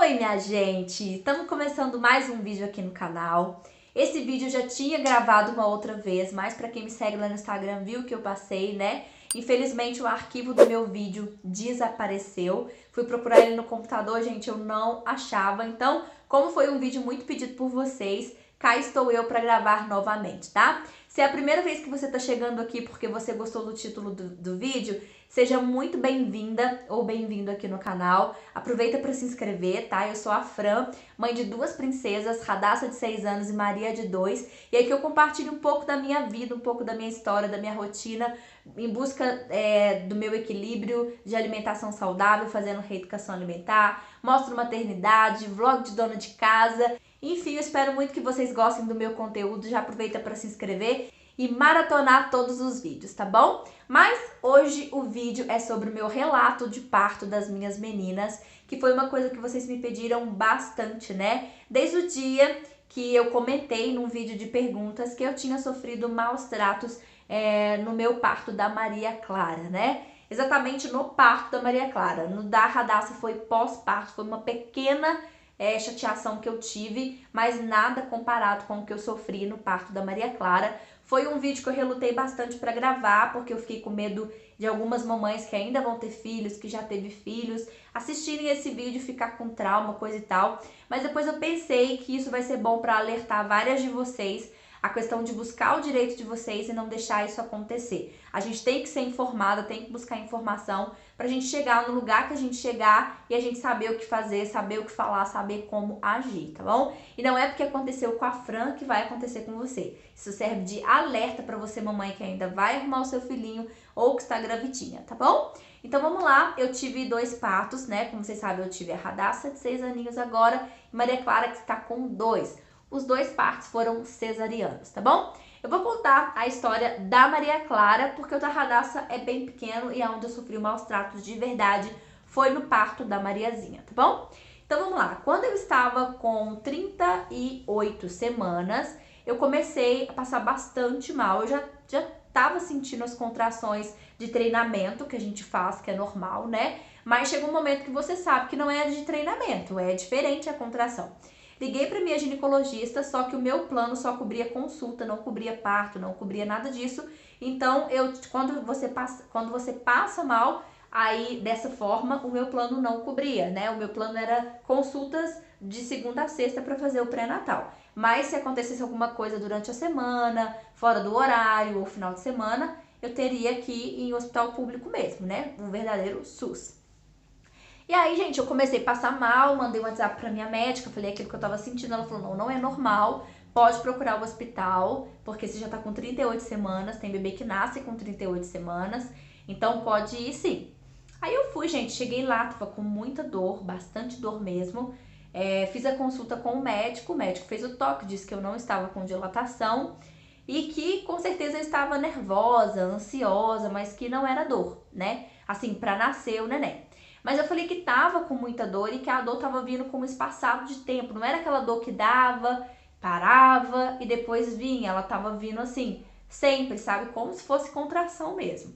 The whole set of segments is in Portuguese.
Oi, minha gente! Estamos começando mais um vídeo aqui no canal. Esse vídeo eu já tinha gravado uma outra vez, mas para quem me segue lá no Instagram viu que eu passei, né? Infelizmente o arquivo do meu vídeo desapareceu. Fui procurar ele no computador, gente, eu não achava. Então, como foi um vídeo muito pedido por vocês, cá estou eu para gravar novamente, tá? Se é a primeira vez que você está chegando aqui porque você gostou do título do vídeo, seja muito bem-vinda ou bem-vindo aqui no canal. Aproveita para se inscrever, tá? Eu sou a Fran, mãe de duas princesas, Radassa de 6 anos e Maria de 2. E aqui eu compartilho um pouco da minha vida, um pouco da minha história, da minha rotina, em busca do meu equilíbrio de alimentação saudável, fazendo reeducação alimentar, mostro maternidade, vlog de dona de casa. Enfim, eu espero muito que vocês gostem do meu conteúdo. Já aproveita para se inscrever e maratonar todos os vídeos, tá bom? Mas hoje o vídeo é sobre o meu relato de parto das minhas meninas, que foi uma coisa que vocês me pediram bastante, né? Desde o dia que eu comentei num vídeo de perguntas que eu tinha sofrido maus tratos no meu parto da Maria Clara, né? Exatamente no parto da Maria Clara. No da Radassa foi pós-parto, foi uma pequena chateação que eu tive, mas nada comparado com o que eu sofri no parto da Maria Clara. Foi um vídeo que eu relutei bastante para gravar, porque eu fiquei com medo de algumas mamães que ainda vão ter filhos, que já teve filhos, assistirem esse vídeo e ficar com trauma, coisa e tal. Mas depois eu pensei que isso vai ser bom para alertar várias de vocês a questão de buscar o direito de vocês e não deixar isso acontecer. A gente tem que ser informada, tem que buscar informação pra gente chegar no lugar que a gente chegar e a gente saber o que fazer, saber o que falar, saber como agir, tá bom? E não é porque aconteceu com a Fran que vai acontecer com você. Isso serve de alerta pra você, mamãe, que ainda vai arrumar o seu filhinho ou que está gravidinha, tá bom? Então vamos lá, eu tive 2 partos, né? Como vocês sabem, eu tive a Radassa de 6 aninhos agora e Maria Clara que está com 2. Os 2 partos foram cesarianos, tá bom? Eu vou contar a história da Maria Clara, porque o da Radassa é bem pequeno e é onde eu sofri maus tratos de verdade foi no parto da Mariazinha, tá bom? Então vamos lá, quando eu estava com 38 semanas, eu comecei a passar bastante mal, eu já estava sentindo as contrações de treinamento que a gente faz, que é normal, né? Mas chega um momento que você sabe que não é de treinamento, é diferente a contração. Liguei para minha ginecologista, só que o meu plano só cobria consulta, não cobria parto, não cobria nada disso. Então, quando você passa mal, aí dessa forma, o meu plano não cobria, né? O meu plano era consultas de segunda a sexta para fazer o pré-natal. Mas se acontecesse alguma coisa durante a semana, fora do horário ou final de semana, eu teria que ir em hospital público mesmo, né? Um verdadeiro SUS. E aí, gente, eu comecei a passar mal, mandei um WhatsApp pra minha médica, falei aquilo que eu tava sentindo, ela falou, não, não é normal, pode procurar o hospital, porque você já tá com 38 semanas, tem bebê que nasce com 38 semanas, então pode ir sim. Aí eu fui, gente, cheguei lá, tava com muita dor, bastante dor mesmo, fiz a consulta com o médico fez o toque, disse que eu não estava com dilatação e que com certeza eu estava nervosa, ansiosa, mas que não era dor, né? Assim, pra nascer o neném. Mas eu falei que tava com muita dor e que a dor tava vindo com um espaçado de tempo. Não era aquela dor que dava, parava e depois vinha. Ela tava vindo assim, sempre, sabe? Como se fosse contração mesmo.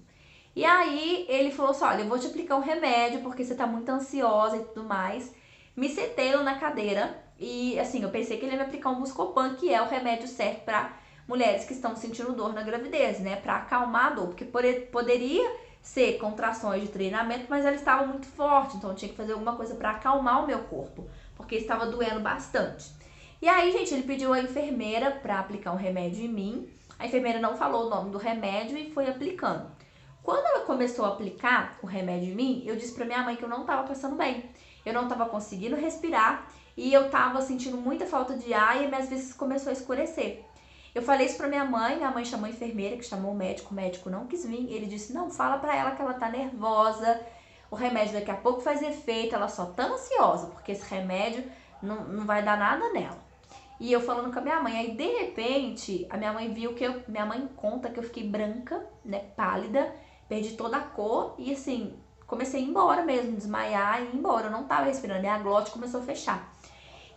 E aí ele falou assim, olha, eu vou te aplicar um remédio porque você tá muito ansiosa e tudo mais. Me sentei na cadeira e assim, eu pensei que ele ia me aplicar um Buscopan, que é o remédio certo para mulheres que estão sentindo dor na gravidez, né? Para acalmar a dor, porque poderia ser contrações de treinamento, mas ela estava muito forte, então eu tinha que fazer alguma coisa para acalmar o meu corpo, porque estava doendo bastante. E aí, gente, ele pediu a enfermeira para aplicar um remédio em mim. A enfermeira não falou o nome do remédio e foi aplicando. Quando ela começou a aplicar o remédio em mim, eu disse para minha mãe que eu não estava passando bem. Eu não estava conseguindo respirar e eu estava sentindo muita falta de ar e minhas vistas começou a escurecer. Eu falei isso pra minha mãe chamou a enfermeira, que chamou o médico não quis vir. Ele disse, não, fala pra ela que ela tá nervosa, o remédio daqui a pouco faz efeito, ela só tá ansiosa, porque esse remédio não vai dar nada nela. E eu falando com a minha mãe, aí de repente, a minha mãe viu que minha mãe conta que eu fiquei branca, né, pálida, perdi toda a cor e assim, comecei a ir embora mesmo, desmaiar e ir embora, eu não tava respirando, e a glote começou a fechar.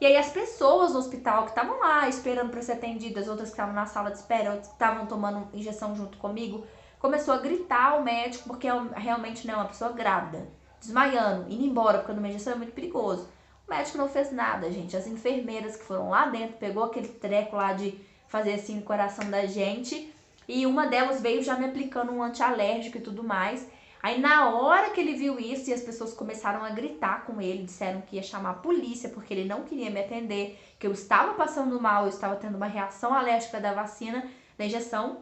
E aí as pessoas no hospital que estavam lá esperando para ser atendidas, outras que estavam na sala de espera, outras que estavam tomando injeção junto comigo, começou a gritar ao médico, porque realmente não é uma pessoa grávida, desmaiando, indo embora, porque numa injeção é muito perigoso. O médico não fez nada, gente. As enfermeiras que foram lá dentro, pegou aquele treco lá de fazer assim no coração da gente, e uma delas veio já me aplicando um antialérgico e tudo mais. Aí na hora que ele viu isso e as pessoas começaram a gritar com ele, disseram que ia chamar a polícia porque ele não queria me atender, que eu estava passando mal, eu estava tendo uma reação alérgica da vacina, da injeção,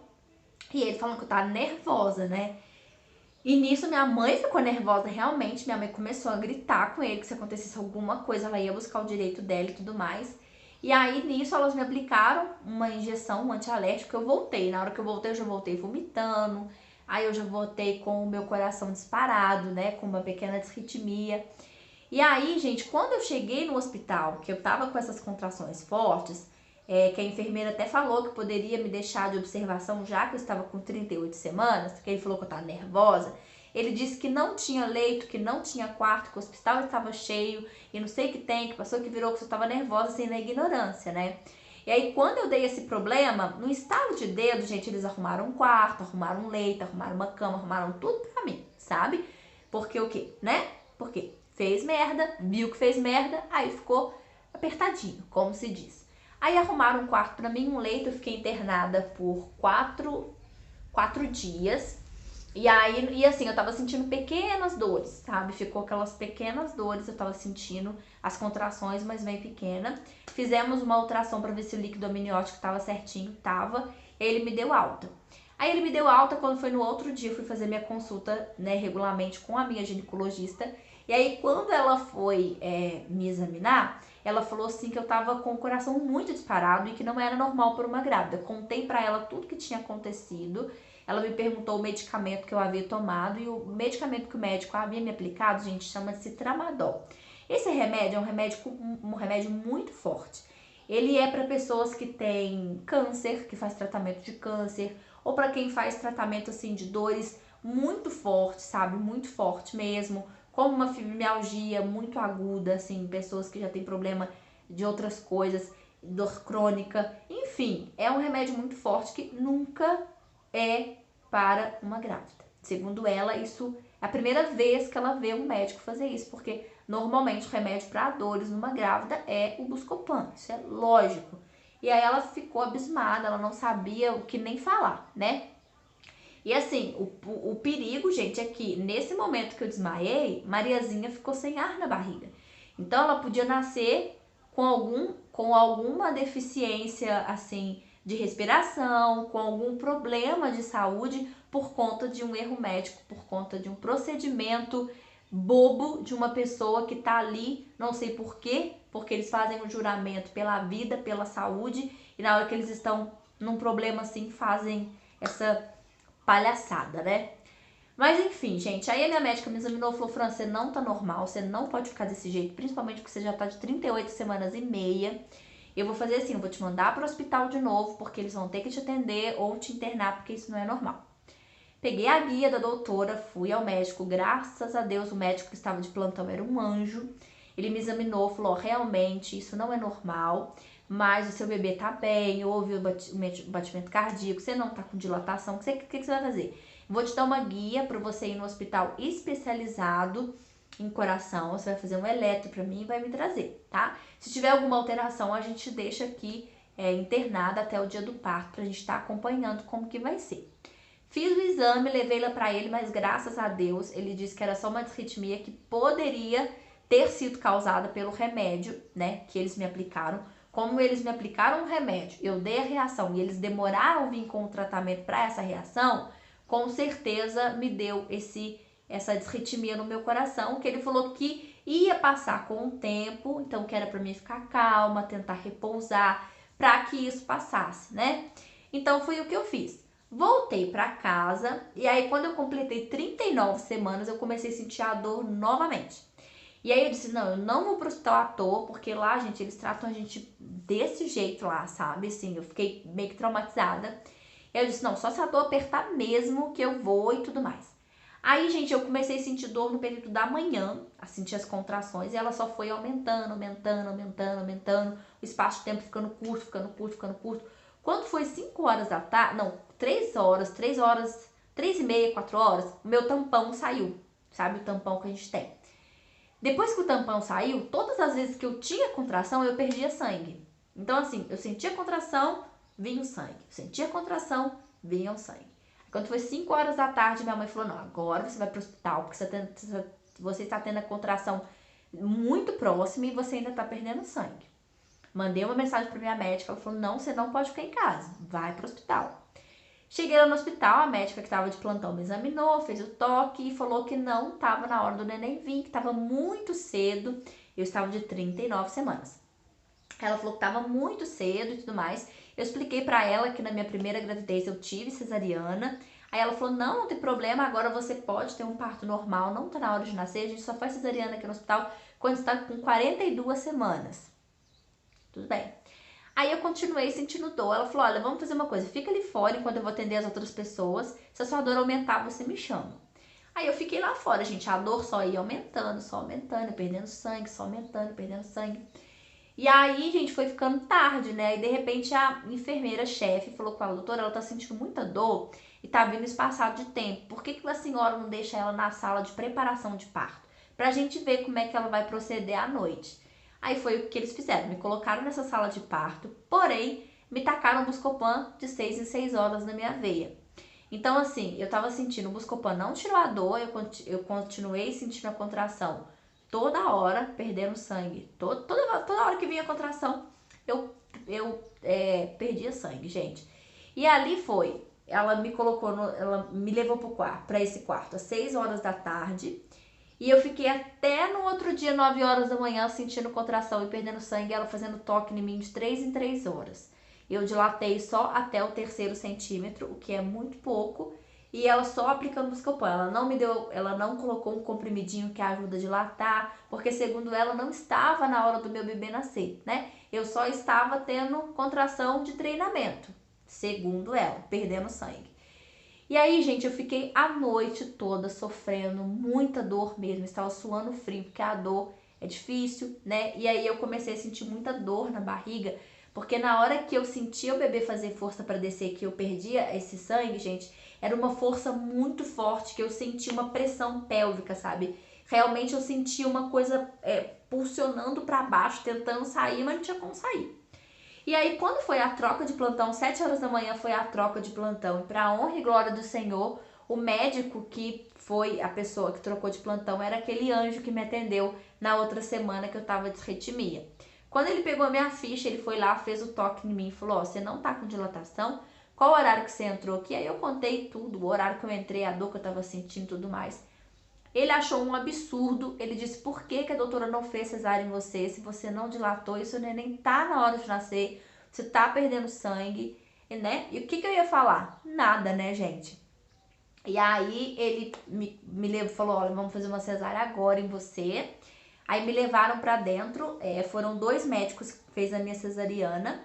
e ele falando que eu tava nervosa, né? E nisso minha mãe ficou nervosa realmente, minha mãe começou a gritar com ele que se acontecesse alguma coisa ela ia buscar o direito dela e tudo mais. E aí nisso elas me aplicaram uma injeção, um antialérgico, eu voltei. Na hora que eu já voltei vomitando, aí eu já voltei com o meu coração disparado, né, com uma pequena desritmia. E aí, gente, quando eu cheguei no hospital, que eu tava com essas contrações fortes, que a enfermeira até falou que poderia me deixar de observação já que eu estava com 38 semanas, que ele falou que eu estava nervosa. Ele disse que não tinha leito, que não tinha quarto, que o hospital estava cheio e não sei o que tem, que passou que virou, que eu estava nervosa, assim, na ignorância, né? E aí, quando eu dei esse problema, no estalo de dedo, gente, eles arrumaram um quarto, arrumaram um leito, arrumaram uma cama, arrumaram tudo pra mim, sabe? Porque o quê, né? Porque fez merda, viu que fez merda, aí ficou apertadinho, como se diz. Aí arrumaram um quarto pra mim, um leito, eu fiquei internada por 4 dias. E aí, e assim, eu tava sentindo pequenas dores, sabe? Ficou aquelas pequenas dores, eu tava sentindo as contrações, mas bem pequena. Fizemos uma ultrassom pra ver se o líquido amniótico tava certinho, tava. E aí ele me deu alta. Aí ele me deu alta, quando foi no outro dia, eu fui fazer minha consulta, né, regularmente com a minha ginecologista. E aí, quando ela foi me examinar, ela falou assim que eu tava com o coração muito disparado e que não era normal para uma grávida. Contei pra ela tudo que tinha acontecido. Ela me perguntou o medicamento que eu havia tomado e o medicamento que o médico havia me aplicado, gente, chama-se Tramadol. Esse remédio é um remédio muito forte. Ele é para pessoas que têm câncer, que faz tratamento de câncer, ou para quem faz tratamento assim de dores muito fortes, sabe? Muito forte mesmo, como uma fibromialgia muito aguda, assim, pessoas que já têm problema de outras coisas, dor crônica, enfim, é um remédio muito forte que nunca é para uma grávida. Segundo ela, isso é a primeira vez que ela vê um médico fazer isso, porque normalmente o remédio para dores numa grávida é o Buscopan, isso é lógico. E aí ela ficou abismada, ela não sabia o que nem falar, né? E assim, o perigo, gente, é que nesse momento que eu desmaiei, Mariazinha ficou sem ar na barriga. Então ela podia nascer com alguma deficiência, assim, de respiração, com algum problema de saúde por conta de um erro médico, por conta de um procedimento bobo de uma pessoa que tá ali, não sei por quê, porque eles fazem um juramento pela vida, pela saúde, e na hora que eles estão num problema assim, fazem essa palhaçada, né? Mas enfim, gente, aí a minha médica me examinou e falou: Fran, você não tá normal, você não pode ficar desse jeito, principalmente porque você já tá de 38 semanas e meia. Eu vou fazer assim, eu vou te mandar para o hospital de novo, porque eles vão ter que te atender ou te internar, porque isso não é normal. Peguei a guia da doutora, fui ao médico, graças a Deus o médico que estava de plantão era um anjo. Ele me examinou, falou: realmente, isso não é normal, mas o seu bebê tá bem, houve o batimento cardíaco, você não tá com dilatação, o que você vai fazer? Vou te dar uma guia para você ir no hospital especializado em coração, você vai fazer um eletro para mim e vai me trazer, tá? Se tiver alguma alteração, a gente deixa aqui internada até o dia do parto pra gente estar acompanhando como que vai ser. Fiz o exame, levei lá pra ele, mas graças a Deus, ele disse que era só uma disritmia que poderia ter sido causada pelo remédio, né, que eles me aplicaram. Como eles me aplicaram um remédio, eu dei a reação e eles demoraram a vir com o tratamento para essa reação, com certeza me deu essa disritmia no meu coração, que ele falou que ia passar com o tempo, então que era para mim ficar calma, tentar repousar, para que isso passasse, né? Então foi o que eu fiz. Voltei para casa e aí quando eu completei 39 semanas, eu comecei a sentir a dor novamente. E aí eu disse: não, eu não vou pro hospital à toa, porque lá, gente, eles tratam a gente desse jeito lá, sabe? Assim, eu fiquei meio que traumatizada. E aí eu disse: não, só se a dor apertar mesmo que eu vou e tudo mais. Aí, gente, eu comecei a sentir dor no período da manhã, a sentir as contrações, e ela só foi aumentando, aumentando, aumentando, aumentando, o espaço de tempo ficando curto, ficando curto, ficando curto. Quando foi 5 horas da tarde, não, 3 horas, 3 e meia, 4 horas, o meu tampão saiu, sabe? O tampão que a gente tem. Depois que o tampão saiu, todas as vezes que eu tinha contração, eu perdia sangue. Então, assim, eu sentia contração, vinha o sangue. Eu sentia contração, vinha o sangue. Quando foi 5 horas da tarde, minha mãe falou, não, agora você vai pro hospital, porque você está tendo a contração muito próxima e você ainda tá perdendo sangue. Mandei uma mensagem pra minha médica, ela falou, não, você não pode ficar em casa, vai pro hospital. Cheguei lá no hospital, a médica que estava de plantão me examinou, fez o toque e falou que não estava na hora do neném vir, que estava muito cedo, eu estava de 39 semanas. Ela falou que estava muito cedo e tudo mais. Eu expliquei pra ela que na minha primeira gravidez eu tive cesariana. Aí ela falou, não tem problema, agora você pode ter um parto normal, não tá na hora de nascer, a gente só faz cesariana aqui no hospital quando está com 42 semanas. Tudo bem. Aí eu continuei sentindo dor. Ela falou, olha, vamos fazer uma coisa, fica ali fora enquanto eu vou atender as outras pessoas. Se a sua dor aumentar, você me chama. Aí eu fiquei lá fora, gente, a dor só ia aumentando, eu perdendo sangue, só aumentando, perdendo sangue. E aí, gente, foi ficando tarde, né? E de repente a enfermeira-chefe falou com ela, doutora, ela tá sentindo muita dor e tá vindo espaçado de tempo. Por que a senhora não deixa ela na sala de preparação de parto? Pra gente ver como é que ela vai proceder à noite. Aí foi o que eles fizeram, me colocaram nessa sala de parto, porém, me tacaram Buscopan de 6 em 6 horas na minha veia. Então, assim, eu tava sentindo, o Buscopan não tirou a dor, eu continuei sentindo a contração toda hora, perdendo sangue. Toda hora que vinha a contração, eu perdia sangue, gente. E ali foi, ela me colocou, ela me levou para esse quarto às 6 horas da tarde. E eu fiquei até no outro dia, 9 horas da manhã, sentindo contração e perdendo sangue, ela fazendo toque em mim de 3 em 3 horas. Eu dilatei só até o 3º centímetro, o que é muito pouco, e ela só aplicando Buscopan. Ela não colocou um comprimidinho que ajuda a dilatar, porque segundo ela não estava na hora do meu bebê nascer, né? Eu só estava tendo contração de treinamento, segundo ela, perdendo sangue. E aí, gente, eu fiquei a noite toda sofrendo, muita dor mesmo, estava suando frio, porque a dor é difícil, né? E aí eu comecei a sentir muita dor na barriga, porque na hora que eu sentia o bebê fazer força para descer, que eu perdia esse sangue, gente, era uma força muito forte, que eu sentia uma pressão pélvica, sabe? Realmente eu sentia uma coisa pulsionando para baixo, tentando sair, mas não tinha como sair. E aí, quando foi a troca de plantão, 7 horas da manhã foi a troca de plantão. E para a honra e glória do Senhor, o médico que foi a pessoa que trocou de plantão era aquele anjo que me atendeu na outra semana que eu tava de disritmia. Quando ele pegou a minha ficha, ele foi lá, fez o toque em mim e falou, ó, você não tá com dilatação? Qual horário que você entrou aqui? Aí eu contei tudo, o horário que eu entrei, a dor que eu tava sentindo e tudo mais. Ele achou um absurdo, ele disse, por que a doutora não fez cesárea em você, se você não dilatou, e seu neném tá na hora de nascer, você tá perdendo sangue, né? E o que eu ia falar? Nada, né, gente? E aí ele me levou, falou, olha, vamos fazer uma cesárea agora em você. Aí me levaram pra dentro, foram 2 médicos que fez a minha cesariana.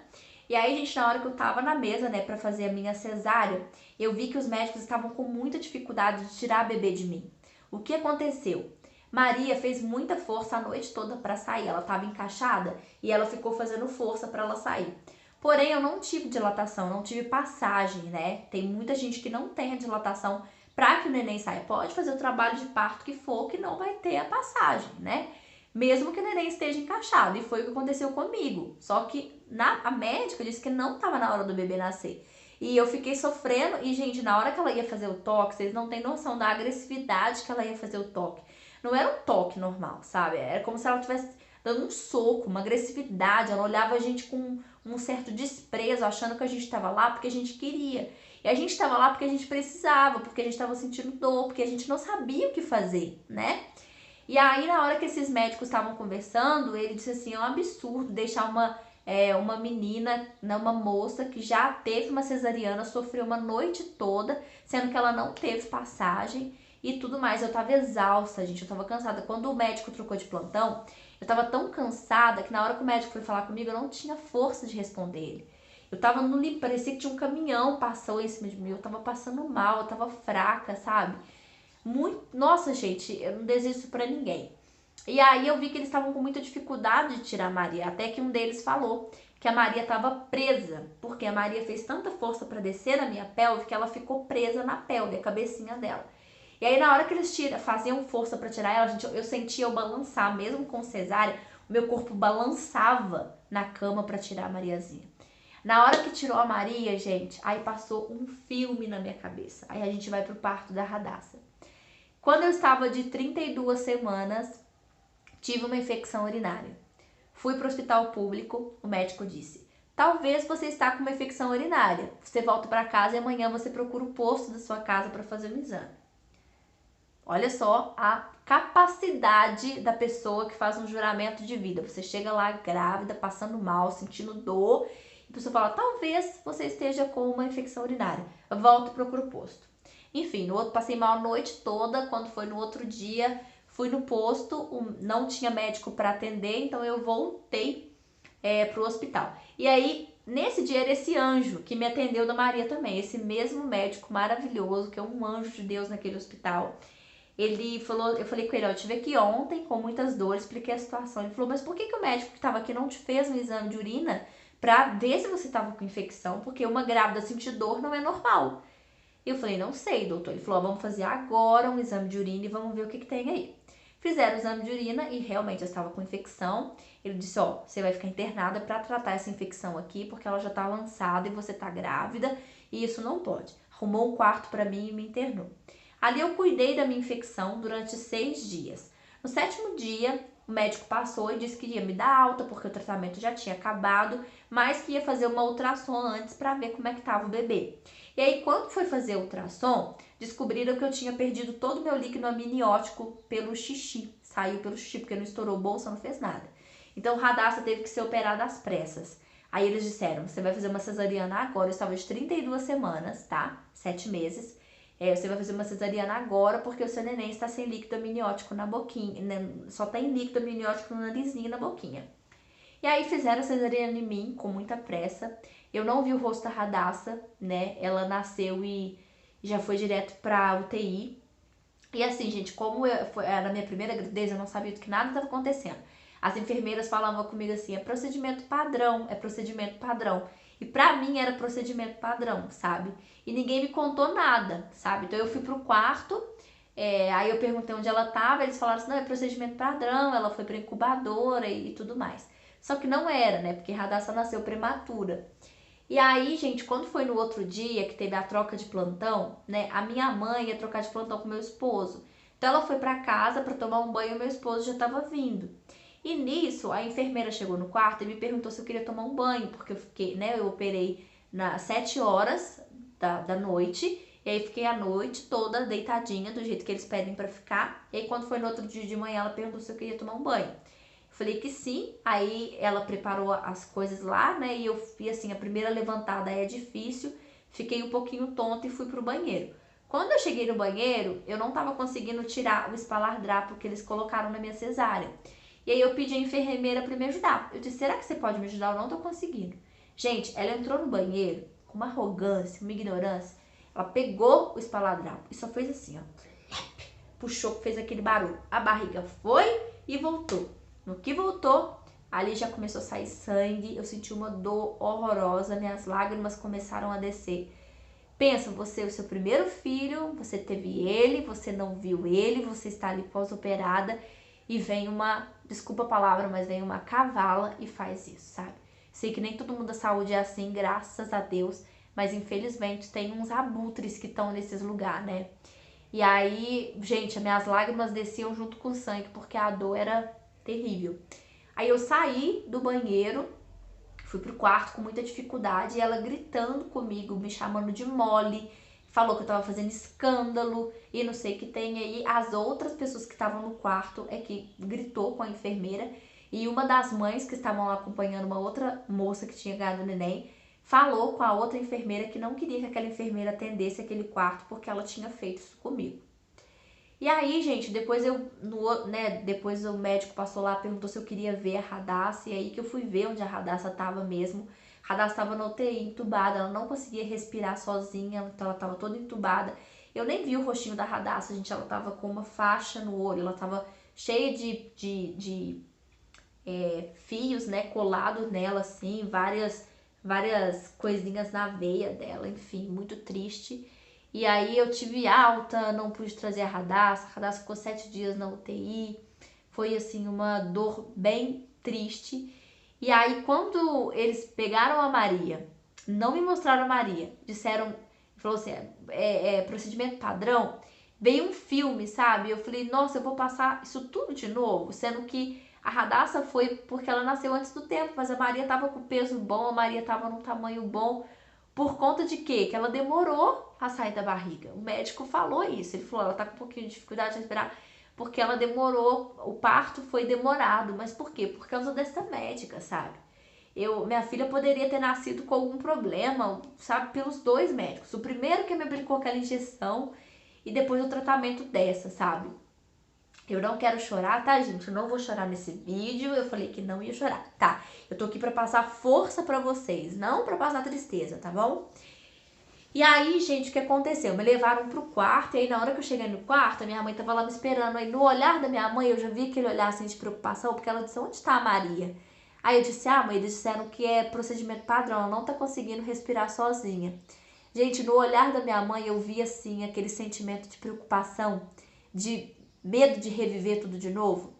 E aí, gente, na hora que eu tava na mesa, né, pra fazer a minha cesárea, eu vi que os médicos estavam com muita dificuldade de tirar a bebê de mim. O que aconteceu? Maria fez muita força a noite toda para sair. Ela estava encaixada e ela ficou fazendo força para ela sair. Porém, eu não tive dilatação, não tive passagem, né? Tem muita gente que não tem a dilatação para que o neném saia. Pode fazer o trabalho de parto que for, que não vai ter a passagem, né? Mesmo que o neném esteja encaixado. E foi o que aconteceu comigo. Só que a médica disse que não estava na hora do bebê nascer. E eu fiquei sofrendo, e gente, na hora que ela ia fazer o toque, vocês não têm noção da agressividade que ela ia fazer o toque. Não era um toque normal, sabe? Era como se ela estivesse dando um soco, uma agressividade. Ela olhava a gente com um certo desprezo, achando que a gente estava lá porque a gente queria. E a gente estava lá porque a gente precisava, porque a gente estava sentindo dor, porque a gente não sabia o que fazer, né? E aí, na hora que esses médicos estavam conversando, ele disse assim, é um absurdo deixar uma menina, uma moça que já teve uma cesariana, sofreu uma noite toda, sendo que ela não teve passagem e tudo mais. Eu tava exausta, gente, eu tava cansada. Quando o médico trocou de plantão, eu tava tão cansada que na hora que o médico foi falar comigo, eu não tinha força de responder ele. Eu tava no limpo, parecia que tinha um caminhão passou em cima de mim, eu tava passando mal, eu tava fraca, sabe? Nossa, gente, eu não desejo isso pra ninguém. E aí eu vi que eles estavam com muita dificuldade de tirar a Maria, até que um deles falou que a Maria estava presa, porque a Maria fez tanta força para descer na minha pelve que ela ficou presa na pelve, a cabecinha dela. E aí na hora que eles faziam força pra tirar ela, gente, eu sentia eu balançar, mesmo com cesárea, o meu corpo balançava na cama pra tirar a Mariazinha. Na hora que tirou a Maria, gente, aí passou um filme na minha cabeça. Aí a gente vai pro parto da Radassa. Quando eu estava de 32 semanas, tive uma infecção urinária. Fui para o hospital público, o médico disse: talvez você está com uma infecção urinária. Você volta para casa e amanhã você procura o posto da sua casa para fazer um exame. Olha só a capacidade da pessoa que faz um juramento de vida. Você chega lá grávida, passando mal, sentindo dor, e a pessoa fala: talvez você esteja com uma infecção urinária. Eu volto e procuro o posto. Enfim, passei mal a noite toda. Quando foi no outro dia, fui no posto, não tinha médico para atender, então eu voltei pro hospital. E aí, nesse dia era esse anjo que me atendeu da Maria também, esse mesmo médico maravilhoso, que é um anjo de Deus naquele hospital. Ele falou, eu falei com ele: ó, eu tive aqui ontem com muitas dores, expliquei a situação. Ele falou: mas por que o médico que estava aqui não te fez um exame de urina pra ver se você estava com infecção? Porque uma grávida sentir dor não é normal. Eu falei: não sei, doutor. Ele falou: ó, vamos fazer agora um exame de urina e vamos ver o que tem aí. Fizeram o exame de urina e realmente eu estava com infecção. Ele disse: ó, você vai ficar internada para tratar essa infecção aqui, porque ela já tá avançada e você tá grávida e isso não pode. Arrumou um quarto para mim e me internou. Ali eu cuidei da minha infecção durante 6 dias. No 7º dia, o médico passou e disse que ia me dar alta, porque o tratamento já tinha acabado, mas que ia fazer uma ultrassom antes para ver como é que estava o bebê. E aí, quando foi fazer o ultrassom, descobriram que eu tinha perdido todo o meu líquido amniótico pelo xixi. Saiu pelo xixi, porque não estourou bolsa, não fez nada. Então, Radassa teve que ser operada às pressas. Aí eles disseram: você vai fazer uma cesariana agora. Eu estava de 32 semanas, tá? 7 meses. Você vai fazer uma cesariana agora porque o seu neném está sem líquido amniótico na boquinha, né? Só tem líquido amniótico no narizinho e na boquinha. E aí fizeram a cesariana em mim com muita pressa. Eu não vi o rosto da Radassa, né? Ela nasceu e já foi direto pra UTI. E assim, gente, como era a minha primeira gravidez, eu não sabia que nada estava acontecendo. As enfermeiras falavam comigo assim: é procedimento padrão, é procedimento padrão. E pra mim era procedimento padrão, sabe? E ninguém me contou nada, sabe? Então eu fui pro quarto, aí eu perguntei onde ela tava, eles falaram assim: não, é procedimento padrão, ela foi pra incubadora e tudo mais. Só que não era, né? Porque Radassa nasceu prematura. E aí, gente, quando foi no outro dia que teve a troca de plantão, né? A minha mãe ia trocar de plantão com meu esposo. Então ela foi pra casa pra tomar um banho e meu esposo já tava vindo. E nisso, a enfermeira chegou no quarto e me perguntou se eu queria tomar um banho, porque eu fiquei, né? Eu operei nas 7 horas da noite. E aí fiquei a noite toda deitadinha, do jeito que eles pedem pra ficar. E aí quando foi no outro dia de manhã, ela perguntou se eu queria tomar um banho. Falei que sim, aí ela preparou as coisas lá, né? E eu fui assim, a primeira levantada é difícil, fiquei um pouquinho tonta e fui pro banheiro. Quando eu cheguei no banheiro, eu não tava conseguindo tirar o espaladrapo que eles colocaram na minha cesárea. E aí eu pedi a enfermeira pra me ajudar. Eu disse: será que você pode me ajudar? Eu não tô conseguindo. Gente, ela entrou no banheiro com uma arrogância, uma ignorância. Ela pegou o espaladrapo e só fez assim, ó. Puxou, fez aquele barulho. A barriga foi e voltou. No que voltou, ali já começou a sair sangue, eu senti uma dor horrorosa, minhas lágrimas começaram a descer. Pensa, você é o seu primeiro filho, você teve ele, você não viu ele, você está ali pós-operada e vem uma, desculpa a palavra, mas vem uma cavala e faz isso, sabe? Sei que nem todo mundo da saúde é assim, graças a Deus, mas infelizmente tem uns abutres que estão nesses lugares, né? E aí, gente, as minhas lágrimas desciam junto com o sangue, porque a dor era terrível. Aí eu saí do banheiro, fui pro quarto com muita dificuldade, e ela gritando comigo, me chamando de mole, falou que eu tava fazendo escândalo e não sei o que tem. Aí as outras pessoas que estavam no quarto é que gritou com a enfermeira, e uma das mães que estavam lá acompanhando uma outra moça que tinha ganhado o neném falou com a outra enfermeira que não queria que aquela enfermeira atendesse aquele quarto porque ela tinha feito isso comigo. E aí, gente, depois depois o médico passou lá, perguntou se eu queria ver a Radassa, e aí que eu fui ver onde a Radassa tava mesmo. A Radassa tava na UTI, entubada, ela não conseguia respirar sozinha, então ela tava toda entubada. Eu nem vi o rostinho da Radassa, gente, ela tava com uma faixa no olho, ela tava cheia de fios, né, colados nela, assim, várias coisinhas na veia dela, enfim, muito triste. E aí eu tive alta, não pude trazer a Radassa ficou 7 dias na UTI. Foi assim uma dor bem triste. E aí quando eles pegaram a Maria, não me mostraram a Maria, disseram, falou assim, procedimento padrão, veio um filme, sabe? Eu falei, nossa, eu vou passar isso tudo de novo, sendo que a Radassa foi porque ela nasceu antes do tempo, mas a Maria tava com peso bom, a Maria tava num tamanho bom. Por conta de quê? Que ela demorou a sair da barriga. O médico falou isso. Ele falou, ela tá com um pouquinho de dificuldade de respirar porque ela demorou, o parto foi demorado. Mas por quê? Por causa dessa médica, sabe? Minha filha poderia ter nascido com algum problema, sabe? Pelos 2 médicos. O primeiro que me aplicou aquela injeção e depois o tratamento dessa, sabe? Eu não quero chorar, tá, gente? Eu não vou chorar nesse vídeo. Eu falei que não ia chorar, tá? Eu tô aqui pra passar força pra vocês, não pra passar tristeza, tá bom? E aí, gente, o que aconteceu? Me levaram pro quarto, e aí na hora que eu cheguei no quarto, a minha mãe tava lá me esperando. Aí no olhar da minha mãe, eu já vi aquele olhar assim de preocupação, porque ela disse, onde tá a Maria? Aí eu disse, mãe, eles disseram que é procedimento padrão, ela não tá conseguindo respirar sozinha. Gente, no olhar da minha mãe, eu vi assim, aquele sentimento de preocupação, de medo de reviver tudo de novo.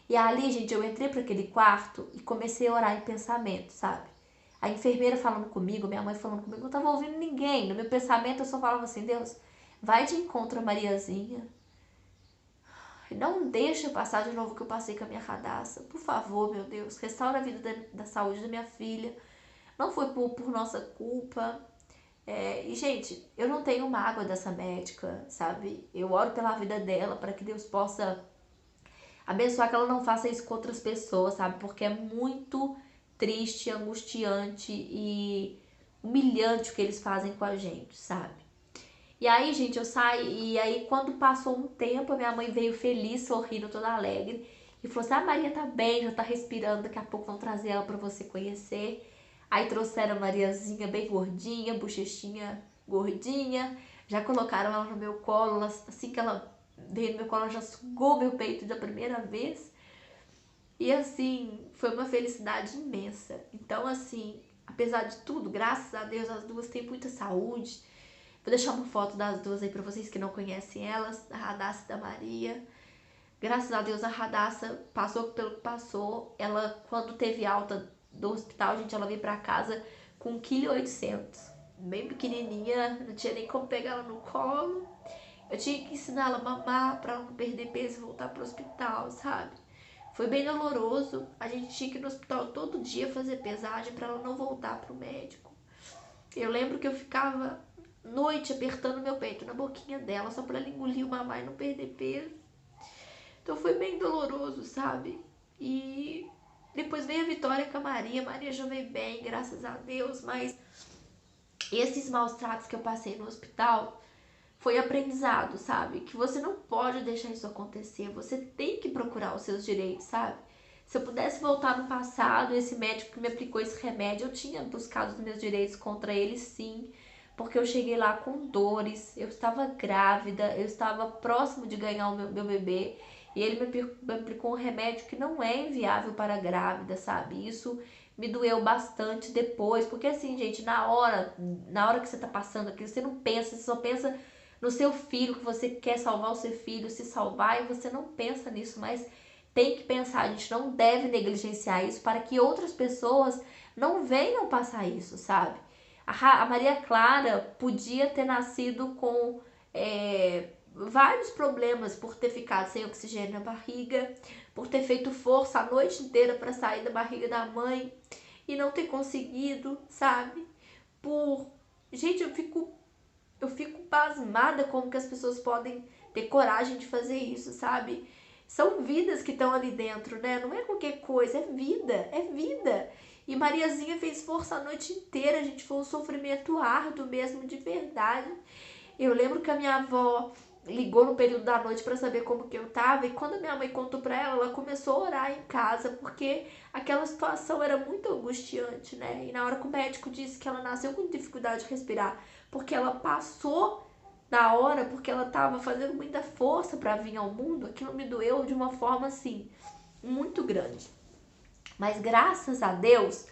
E ali, gente, eu entrei para aquele quarto e comecei a orar em pensamento, sabe? A enfermeira falando comigo, minha mãe falando comigo, eu não tava ouvindo ninguém. No meu pensamento eu só falava assim, Deus, vai de encontro a Mariazinha. Não deixa eu passar de novo o que eu passei com a minha Radassa. Por favor, meu Deus, restaura a vida da saúde da minha filha. Não foi por nossa culpa. E, gente, eu não tenho mágoa dessa médica, sabe? Eu oro pela vida dela para que Deus possa abençoar que ela não faça isso com outras pessoas, sabe? Porque é muito triste, angustiante e humilhante o que eles fazem com a gente, sabe? E aí, gente, eu saí, e aí quando passou um tempo, a minha mãe veio feliz, sorrindo, toda alegre, e falou assim, a Maria tá bem, já tá respirando, daqui a pouco vão trazer ela pra você conhecer. Aí trouxeram a Mariazinha bem gordinha, bochechinha gordinha, já colocaram ela no meu colo, assim que ela veio no meu colo, ela já sugou meu peito da primeira vez. E assim, foi uma felicidade imensa. Então assim, apesar de tudo, graças a Deus, as duas têm muita saúde. Vou deixar uma foto das duas aí pra vocês que não conhecem elas, da Radassa e da Maria. Graças a Deus a Radassa passou pelo que passou. Ela, quando teve alta do hospital, gente, ela veio pra casa com 1,8 kg. Bem pequenininha, não tinha nem como pegar ela no colo. Eu tinha que ensinar ela a mamar pra ela não perder peso e voltar pro hospital, sabe? Foi bem doloroso. A gente tinha que ir no hospital todo dia fazer pesagem pra ela não voltar pro médico. Eu lembro que eu ficava noite apertando meu peito na boquinha dela só pra ela engolir o mamar e não perder peso. Então foi bem doloroso, sabe? E depois veio a vitória com a Maria já veio bem, graças a Deus, mas esses maus tratos que eu passei no hospital foi aprendizado, sabe? Que você não pode deixar isso acontecer, você tem que procurar os seus direitos, sabe? Se eu pudesse voltar no passado, esse médico que me aplicou esse remédio, eu tinha buscado os meus direitos contra ele, sim, porque eu cheguei lá com dores, eu estava grávida, eu estava próximo de ganhar o meu bebê, e ele me aplicou um remédio que não é inviável para grávida, sabe? Isso me doeu bastante depois, porque assim, gente, na hora que você tá passando aquilo, você não pensa, você só pensa no seu filho, que você quer salvar o seu filho, se salvar, e você não pensa nisso, mas tem que pensar, a gente não deve negligenciar isso para que outras pessoas não venham passar isso, sabe? A Maria Clara podia ter nascido com vários problemas por ter ficado sem oxigênio na barriga, por ter feito força a noite inteira para sair da barriga da mãe e não ter conseguido, sabe? Gente, eu fico pasmada como que as pessoas podem ter coragem de fazer isso, sabe? São vidas que estão ali dentro, né? Não é qualquer coisa, é vida, é vida. E Mariazinha fez força a noite inteira, gente, foi um sofrimento árduo mesmo, de verdade. Eu lembro que a minha avó ligou no período da noite para saber como que eu tava, e quando a minha mãe contou para ela, ela começou a orar em casa, porque aquela situação era muito angustiante, né? E na hora que o médico disse que ela nasceu com dificuldade de respirar, porque ela passou na hora, porque ela tava fazendo muita força para vir ao mundo, aquilo me doeu de uma forma assim muito grande. Mas graças a Deus,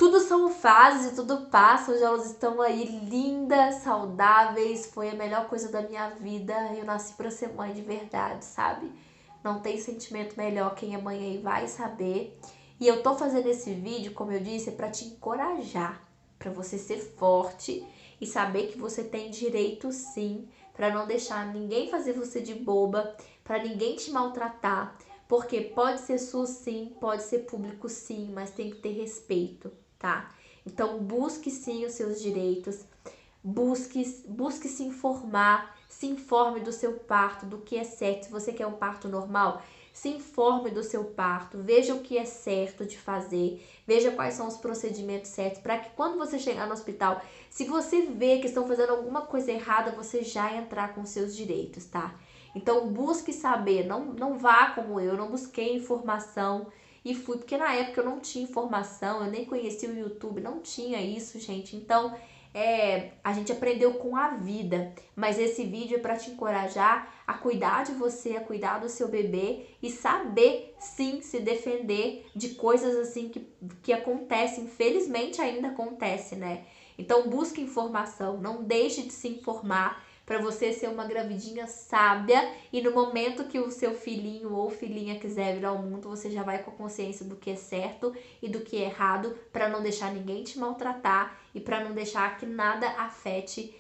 Tudo são fases e tudo passa. Hoje elas estão aí lindas, saudáveis. Foi a melhor coisa da minha vida. Eu nasci pra ser mãe de verdade, sabe? Não tem sentimento melhor. Quem é mãe aí vai saber. E eu tô fazendo esse vídeo, como eu disse, é pra te encorajar. Pra você ser forte e saber que você tem direito sim. Pra não deixar ninguém fazer você de boba. Pra ninguém te maltratar. Porque pode ser SUS sim, pode ser público sim, mas tem que ter respeito, tá? Então busque sim os seus direitos, busque se informar, se informe do seu parto, do que é certo. Se você quer um parto normal, se informe do seu parto, veja o que é certo de fazer, veja quais são os procedimentos certos, para que quando você chegar no hospital, se você vê que estão fazendo alguma coisa errada, você já entrar com seus direitos, tá? Então busque saber, não vá como eu não busquei informação e fui, porque na época eu não tinha informação, eu nem conhecia o YouTube, não tinha isso, gente. Então a gente aprendeu com a vida, mas esse vídeo é para te encorajar a cuidar de você, a cuidar do seu bebê e saber sim se defender de coisas assim que acontecem, infelizmente ainda acontece, né? Então busque informação, não deixe de se informar para você ser uma gravidinha sábia e no momento que o seu filhinho ou filhinha quiser vir ao mundo, você já vai com a consciência do que é certo e do que é errado, para não deixar ninguém te maltratar e para não deixar que nada afete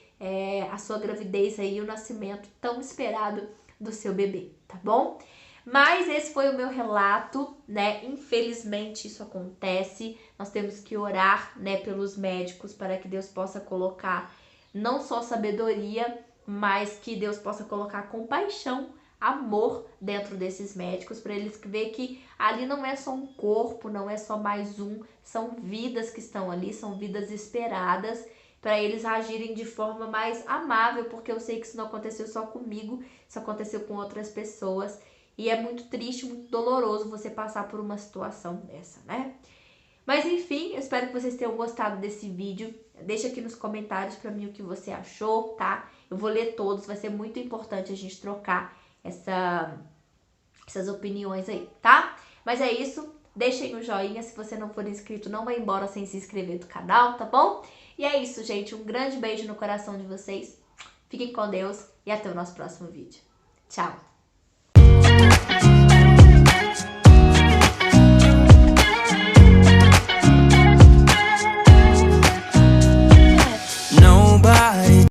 a sua gravidez aí, o nascimento tão esperado do seu bebê, tá bom? Mas esse foi o meu relato, né? Infelizmente isso acontece. Nós temos que orar, né, pelos médicos para que Deus possa colocar não só sabedoria, mas que Deus possa colocar compaixão, amor dentro desses médicos, para eles ver que ali não é só um corpo, não é só mais um, são vidas que estão ali, são vidas esperadas, para eles agirem de forma mais amável, porque eu sei que isso não aconteceu só comigo, isso aconteceu com outras pessoas, e é muito triste, muito doloroso você passar por uma situação dessa, né? Mas enfim, eu espero que vocês tenham gostado desse vídeo. Deixa aqui nos comentários pra mim o que você achou, tá? Eu vou ler todos, vai ser muito importante a gente trocar essas opiniões aí, tá? Mas é isso, deixem o joinha, se você não for inscrito, não vai embora sem se inscrever do canal, tá bom? E é isso, gente, um grande beijo no coração de vocês, fiquem com Deus e até o nosso próximo vídeo. Tchau!